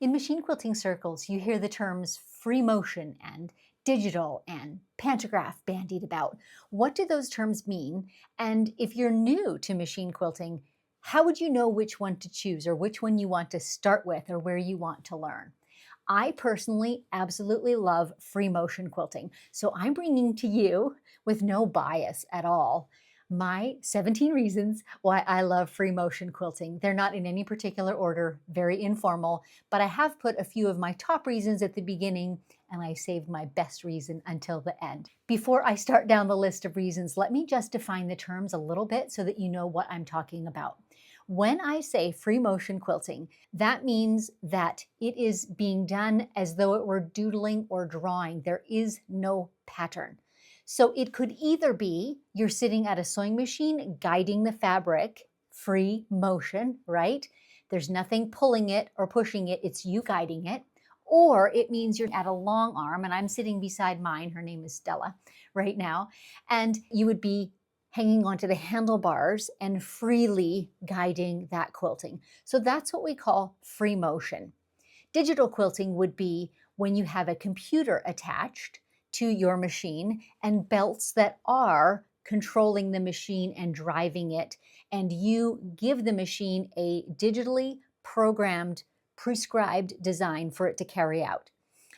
In machine quilting circles, you hear the terms free motion and digital and pantograph bandied about. What do those terms mean? And if you're new to machine quilting, how would you know which one to choose or which one you want to start with or where you want to learn? I personally absolutely love free motion quilting. So I'm bringing to you, with no bias at all, my 17 reasons why I love free motion quilting. They're not in any particular order, very informal, but I have put a few of my top reasons at the beginning and I saved my best reason until the end. Before I start down the list of reasons, let me just define the terms a little bit so that you know what I'm talking about. When I say free motion quilting, that means that it is being done as though it were doodling or drawing. There is no pattern. So it could either be you're sitting at a sewing machine guiding the fabric, free motion, right? There's nothing pulling it or pushing it, it's you guiding it. Or it means you're at a long arm, and I'm sitting beside mine, her name is Stella, right now, and you would be hanging onto the handlebars and freely guiding that quilting. So that's what we call free motion. Digital quilting would be when you have a computer attached to your machine and belts that are controlling the machine and driving it, and you give the machine a digitally programmed, prescribed design for it to carry out.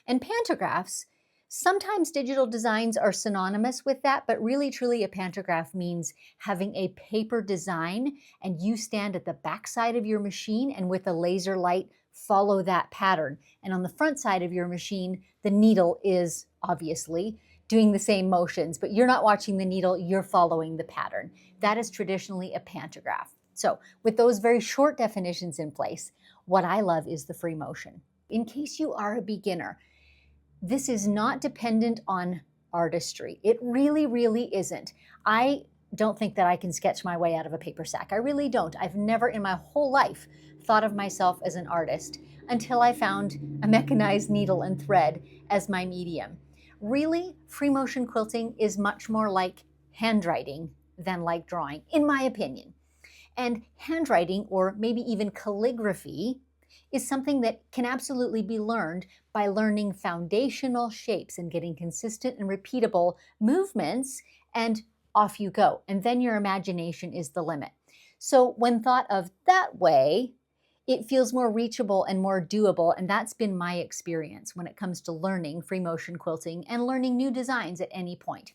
And pantographs, sometimes digital designs are synonymous with that, but really truly a pantograph means having a paper design and you stand at the back side of your machine and with a laser light follow that pattern. And on the front side of your machine, the needle is obviously doing the same motions, but you're not watching the needle, you're following the pattern. That is traditionally a pantograph. So with those very short definitions in place, what I love is the free motion. In case you are a beginner, this is not dependent on artistry. It really, really isn't. I don't think that I can sketch my way out of a paper sack. I really don't. I've never in my whole life thought of myself as an artist until I found a mechanized needle and thread as my medium. Really, free motion quilting is much more like handwriting than like drawing, in my opinion. And handwriting, or maybe even calligraphy, is something that can absolutely be learned by learning foundational shapes and getting consistent and repeatable movements, and off you go. And then your imagination is the limit. So when thought of that way, it feels more reachable and more doable, and that's been my experience when it comes to learning free motion quilting and learning new designs at any point.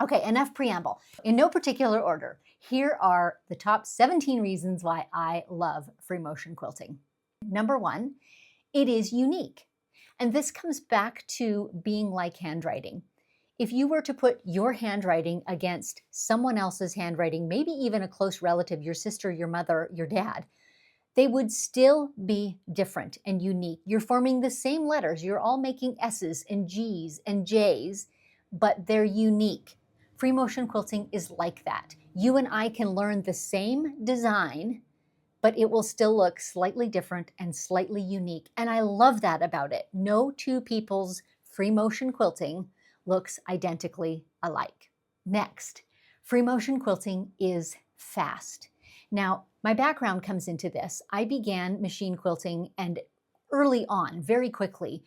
Okay, enough preamble. In no particular order, here are the top 17 reasons why I love free motion quilting. Number one, it is unique. And this comes back to being like handwriting. If you were to put your handwriting against someone else's handwriting, maybe even a close relative, your sister, your mother, your dad, they would still be different and unique. You're forming the same letters. You're all making S's and G's and J's, but they're unique. Free motion quilting is like that. You and I can learn the same design, but it will still look slightly different and slightly unique. And I love that about it. No two people's free motion quilting looks identically alike. Next, free motion quilting is fast. Now, my background comes into this. I began machine quilting and early on, very quickly,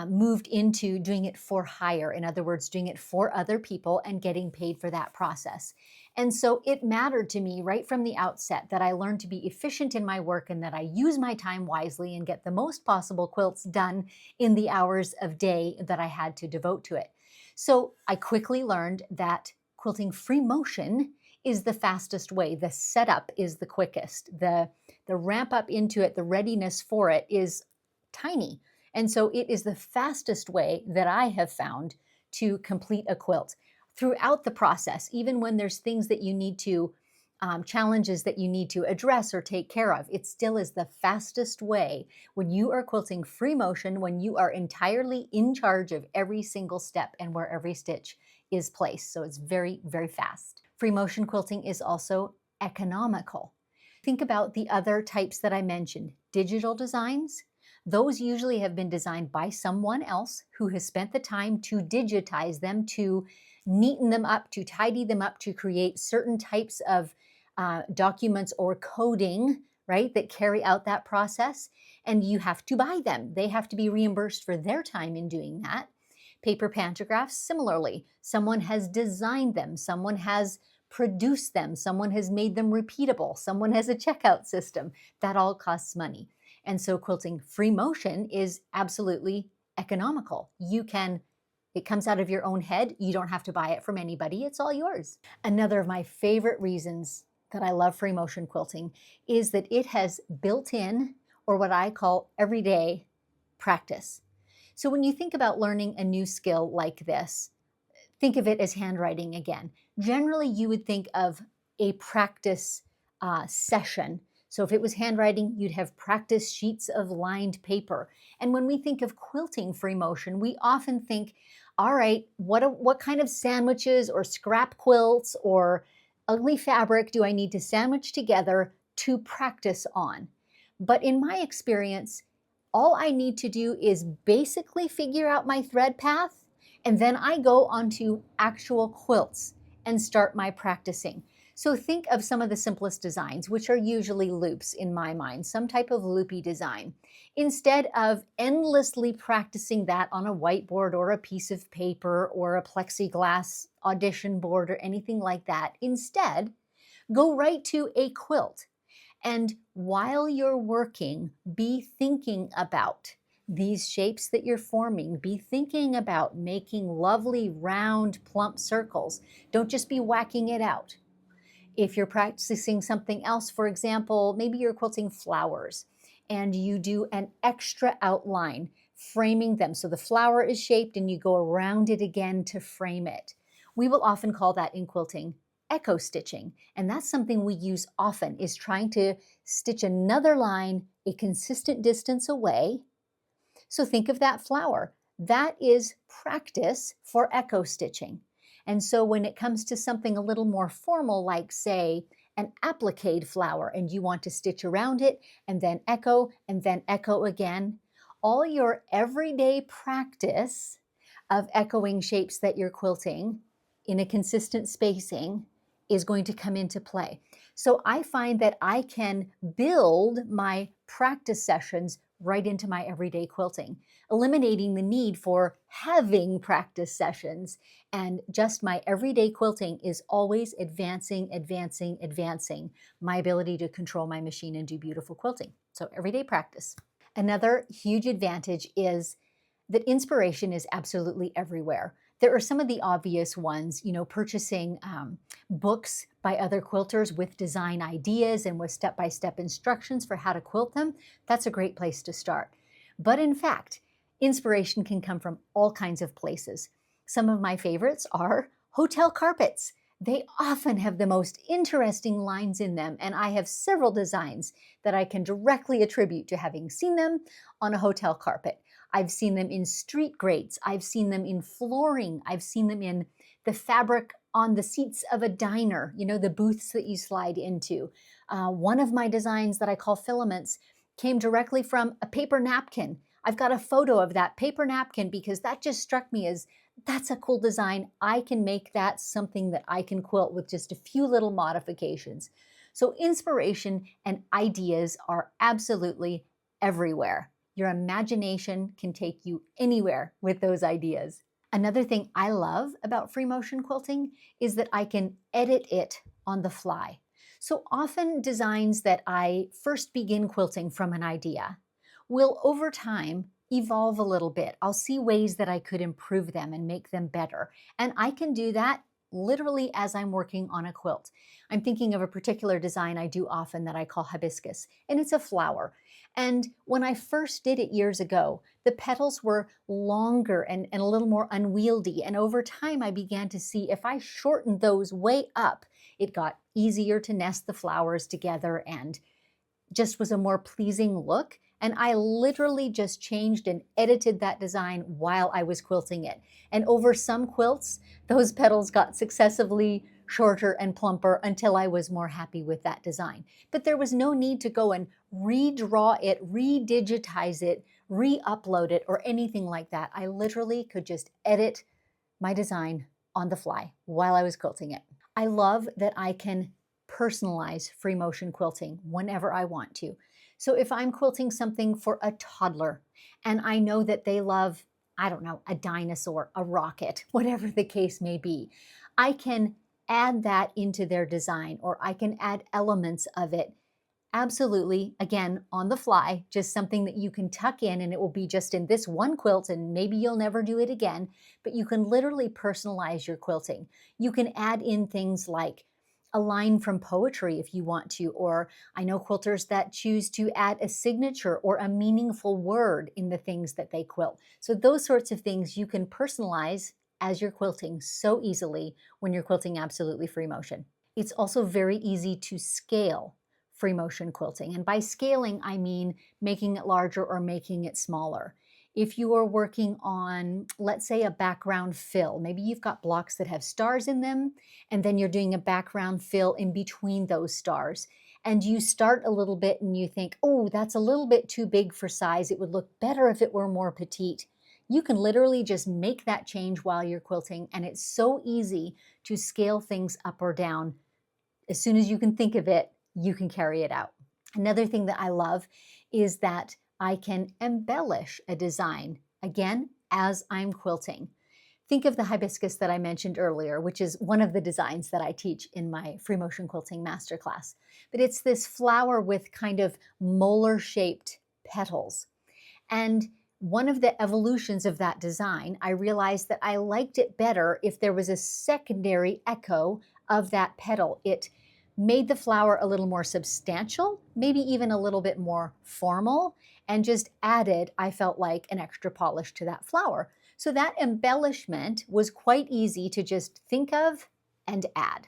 moved into doing it for hire. In other words, doing it for other people and getting paid for that process. And so it mattered to me right from the outset that I learned to be efficient in my work and that I use my time wisely and get the most possible quilts done in the hours of day that I had to devote to it. So I quickly learned that quilting free motion is the fastest way. The setup is the quickest. The ramp up into it, the readiness for it is tiny. And so it is the fastest way that I have found to complete a quilt. Throughout the process, even when there's things that you need to, challenges that you need to address or take care of, it still is the fastest way when you are quilting free motion, when you are entirely in charge of every single step and where every stitch is placed. So it's very, very fast. Free motion quilting is also economical. Think about the other types that I mentioned. Digital designs, those usually have been designed by someone else who has spent the time to digitize them, to neaten them up, to tidy them up, to create certain types of documents or coding, right, that carry out that process. and you have to buy them. They have to be reimbursed for their time in doing that. Paper pantographs, similarly, someone has designed them, someone has produced them, someone has made them repeatable, someone has a checkout system. That all costs money. And so quilting free motion is absolutely economical. It comes out of your own head. You don't have to buy it from anybody. It's all yours. Another of my favorite reasons that I love free motion quilting is that it has built in, or what I call everyday practice. So when you think about learning a new skill like this, think of it as handwriting again. Generally, you would think of a practice session. So if it was handwriting, you'd have practice sheets of lined paper. And when we think of quilting free motion, we often think, all right, what kind of sandwiches or scrap quilts or ugly fabric do I need to sandwich together to practice on? But in my experience, all I need to do is basically figure out my thread path, and then I go onto actual quilts and start my practicing. So think of some of the simplest designs, which are usually loops in my mind, some type of loopy design. Instead of endlessly practicing that on a whiteboard or a piece of paper or a plexiglass audition board or anything like that, instead, go right to a quilt. And while you're working, be thinking about these shapes that you're forming. Be thinking about making lovely, round, plump circles. Don't just be whacking it out. If you're practicing something else, for example, maybe you're quilting flowers and you do an extra outline, framing them. So the flower is shaped and you go around it again to frame it. We will often call that in quilting echo stitching. And that's something we use often, is trying to stitch another line a consistent distance away. So think of that flower. That is practice for echo stitching. And so when it comes to something a little more formal, like say an appliqued flower, and you want to stitch around it and then echo again, all your everyday practice of echoing shapes that you're quilting in a consistent spacing is going to come into play. So I find that I can build my practice sessions right into my everyday quilting, eliminating the need for having practice sessions. And just my everyday quilting is always advancing my ability to control my machine and do beautiful quilting. So everyday practice. Another huge advantage is that inspiration is absolutely everywhere. There are some of the obvious ones, purchasing books by other quilters with design ideas and with step-by-step instructions for how to quilt them. That's a great place to start. But in fact, inspiration can come from all kinds of places. Some of my favorites are hotel carpets. They often have the most interesting lines in them, and I have several designs that I can directly attribute to having seen them on a hotel carpet. I've seen them in street grates. I've seen them in flooring. I've seen them in the fabric on the seats of a diner, the booths that you slide into. One of my designs that I call filaments came directly from a paper napkin. I've got a photo of that paper napkin because that just struck me as, that's a cool design. I can make that something that I can quilt with just a few little modifications. So inspiration and ideas are absolutely everywhere. Your imagination can take you anywhere with those ideas. Another thing I love about free motion quilting is that I can edit it on the fly. So often designs that I first begin quilting from an idea will over time evolve a little bit. I'll see ways that I could improve them and make them better. And I can do that literally as I'm working on a quilt. I'm thinking of a particular design I do often that I call hibiscus, and it's a flower. And when I first did it years ago, the petals were longer and a little more unwieldy. And over time, I began to see if I shortened those way up, it got easier to nest the flowers together and just was a more pleasing look. And I literally just changed and edited that design while I was quilting it. And over some quilts, those petals got successively shorter and plumper until I was more happy with that design. But there was no need to go and redraw it, redigitize it, re-upload it, or anything like that. I literally could just edit my design on the fly while I was quilting it. I love that I can personalize free motion quilting whenever I want to. So if I'm quilting something for a toddler and I know that they love, I don't know, a dinosaur, a rocket, whatever the case may be, I can add that into their design, or I can add elements of it. Absolutely. Again, on the fly, just something that you can tuck in, and it will be just in this one quilt, and maybe you'll never do it again, but you can literally personalize your quilting. You can add in things like a line from poetry if you want to, or I know quilters that choose to add a signature or a meaningful word in the things that they quilt. So those sorts of things you can personalize as you're quilting so easily when you're quilting absolutely free motion. It's also very easy to scale free motion quilting. And by scaling, I mean making it larger or making it smaller. If you are working on, let's say, a background fill, maybe you've got blocks that have stars in them, and then you're doing a background fill in between those stars. And you start a little bit and you think, oh, that's a little bit too big for size. It would look better if it were more petite. You can literally just make that change while you're quilting, and it's so easy to scale things up or down. As soon as you can think of it, you can carry it out. Another thing that I love is that I can embellish a design, again, as I'm quilting. Think of the hibiscus that I mentioned earlier, which is one of the designs that I teach in my free motion quilting masterclass. But it's this flower with kind of molar-shaped petals. And one of the evolutions of that design, I realized that I liked it better if there was a secondary echo of that petal. It made the flower a little more substantial, maybe even a little bit more formal, and just added, I felt like, an extra polish to that flower. So that embellishment was quite easy to just think of and add.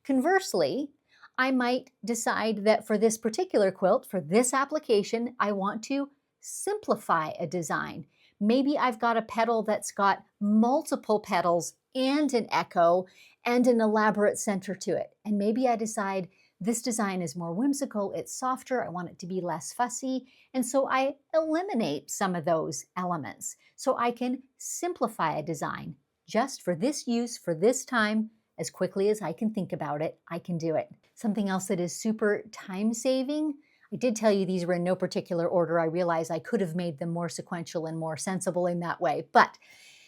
Conversely, I might decide that for this particular quilt, for this application, I want to simplify a design. Maybe I've got a petal that's got multiple petals and an echo and an elaborate center to it. And maybe I decide this design is more whimsical, it's softer, I want it to be less fussy. And so I eliminate some of those elements so I can simplify a design just for this use, for this time. As quickly as I can think about it, I can do it. Something else that is super time-saving, I did tell you these were in no particular order. I realize I could have made them more sequential and more sensible in that way, but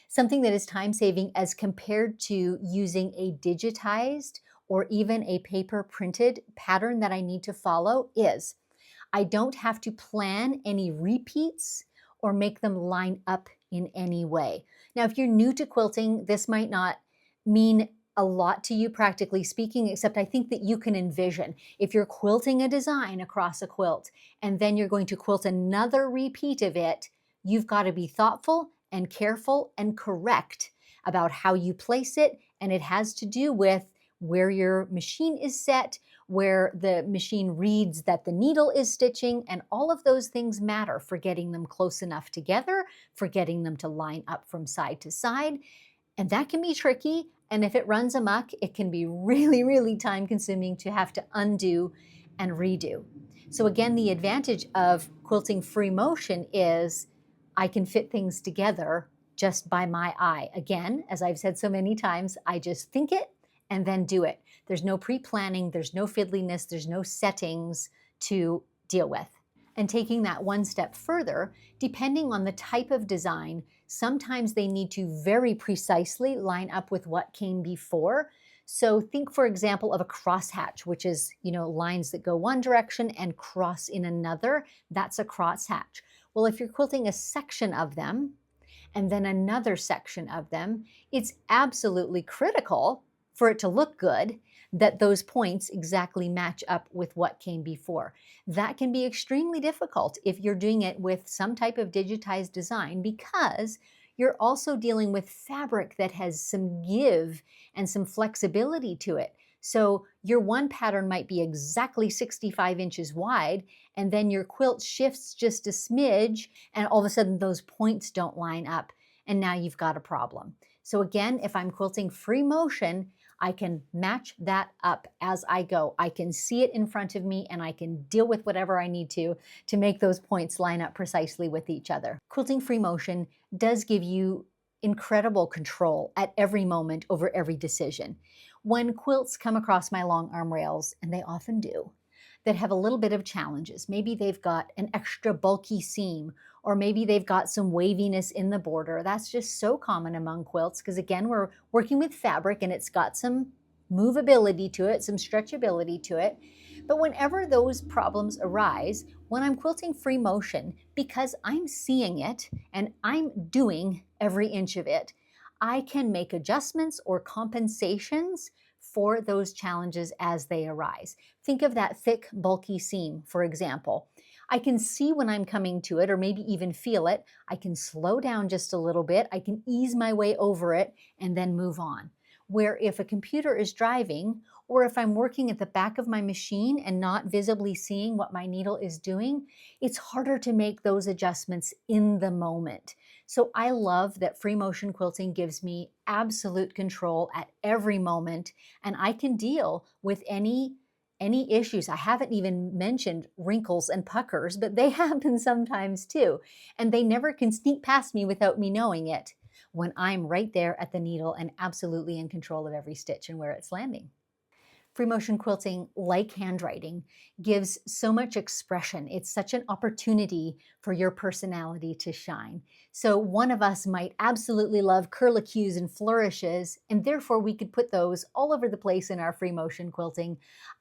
something that is time-saving as compared to using a digitized or even a paper printed pattern that I need to follow is I don't have to plan any repeats or make them line up in any way. Now, if you're new to quilting, this might not mean a lot to you practically speaking, except I think that you can envision if you're quilting a design across a quilt and then you're going to quilt another repeat of it, you've got to be thoughtful and careful and correct about how you place it. And it has to do with where your machine is set, where the machine reads that the needle is stitching, and all of those things matter for getting them close enough together, for getting them to line up from side to side. And that can be tricky. And if it runs amok, it can be really, really time consuming to have to undo and redo. So again, the advantage of quilting free motion is I can fit things together just by my eye. Again, as I've said so many times, I just think it and then do it. There's no pre-planning, there's no fiddliness, there's no settings to deal with. And taking that one step further, depending on the type of design, sometimes they need to very precisely line up with what came before. So think, for example, of a crosshatch, which is, lines that go one direction and cross in another. That's a crosshatch. Well, if you're quilting a section of them and then another section of them, it's absolutely critical for it to look good that those points exactly match up with what came before. That can be extremely difficult if you're doing it with some type of digitized design, because you're also dealing with fabric that has some give and some flexibility to it. So your one pattern might be exactly 65 inches wide, and then your quilt shifts just a smidge, and all of a sudden those points don't line up, and now you've got a problem. So again, if I'm quilting free motion, I can match that up as I go. I can see it in front of me and I can deal with whatever I need to make those points line up precisely with each other. Quilting free motion does give you incredible control at every moment over every decision. When quilts come across my long arm rails, and they often do, that have a little bit of challenges. Maybe they've got an extra bulky seam, or maybe they've got some waviness in the border. That's just so common among quilts because, again, we're working with fabric and it's got some movability to it, some stretchability to it. But whenever those problems arise, when I'm quilting free motion, because I'm seeing it and I'm doing every inch of it, I can make adjustments or compensations for those challenges as they arise. Think of that thick, bulky seam, for example. I can see when I'm coming to it, or maybe even feel it. I can slow down just a little bit. I can ease my way over it and then move on. Where if a computer is driving, or if I'm working at the back of my machine and not visibly seeing what my needle is doing, it's harder to make those adjustments in the moment. So I love that free motion quilting gives me absolute control at every moment, and I can deal with any issues. I haven't even mentioned wrinkles and puckers, but they happen sometimes too. And they never can sneak past me without me knowing it when I'm right there at the needle and absolutely in control of every stitch and where it's landing. Free motion quilting, like handwriting, gives so much expression. It's such an opportunity for your personality to shine. So one of us might absolutely love curlicues and flourishes, and therefore we could put those all over the place in our free motion quilting.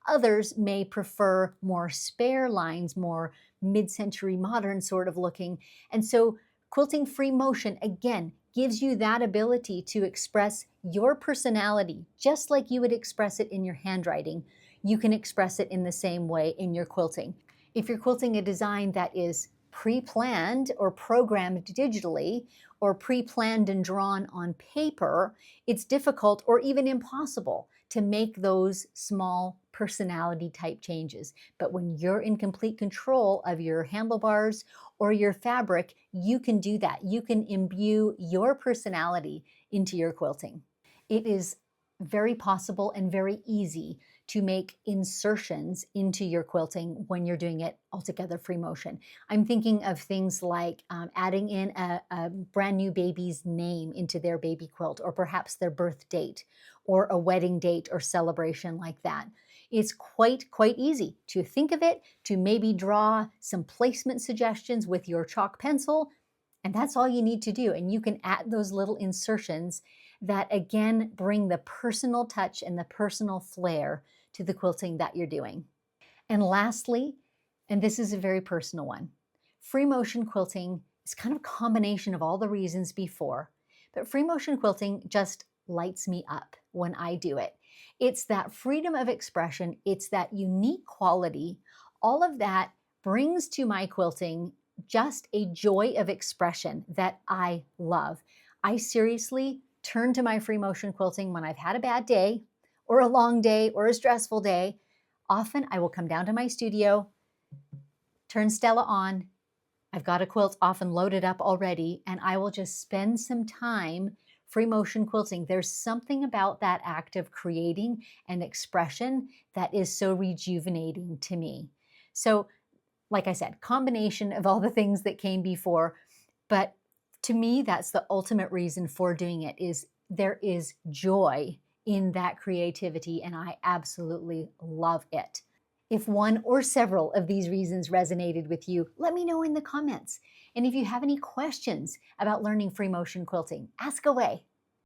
Others may prefer more spare lines, more mid-century modern sort of looking. And so quilting free motion, again, gives you that ability to express your personality just like you would express it in your handwriting. You can express it in the same way in your quilting. If you're quilting a design that is pre-planned or programmed digitally, or pre-planned and drawn on paper, it's difficult or even impossible to make those small personality type changes. But when you're in complete control of your handlebars or your fabric, you can do that. You can imbue your personality into your quilting. It is very possible and very easy to make insertions into your quilting when you're doing it altogether free motion. I'm thinking of things like adding in a brand new baby's name into their baby quilt, or perhaps their birth date, or a wedding date or celebration like that. It's quite easy to think of it, to maybe draw some placement suggestions with your chalk pencil, and that's all you need to do. And you can add those little insertions that, again, bring the personal touch and the personal flair to the quilting that you're doing. And lastly, and this is a very personal one, free motion quilting is kind of a combination of all the reasons before, but free motion quilting just lights me up when I do it. It's that freedom of expression, it's that unique quality. All of that brings to my quilting just a joy of expression that I love. I seriously turn to my free motion quilting when I've had a bad day, or a long day, or a stressful day. Often I will come down to my studio, turn Stella on. I've got a quilt often loaded up already, and I will just spend some time free motion quilting. There's something about that act of creating and expression that is so rejuvenating to me. So, like I said, combination of all the things that came before, but to me, that's the ultimate reason for doing it, is there is joy in that creativity, and I absolutely love it. If one or several of these reasons resonated with you, let me know in the comments. And if you have any questions about learning free motion quilting, ask away.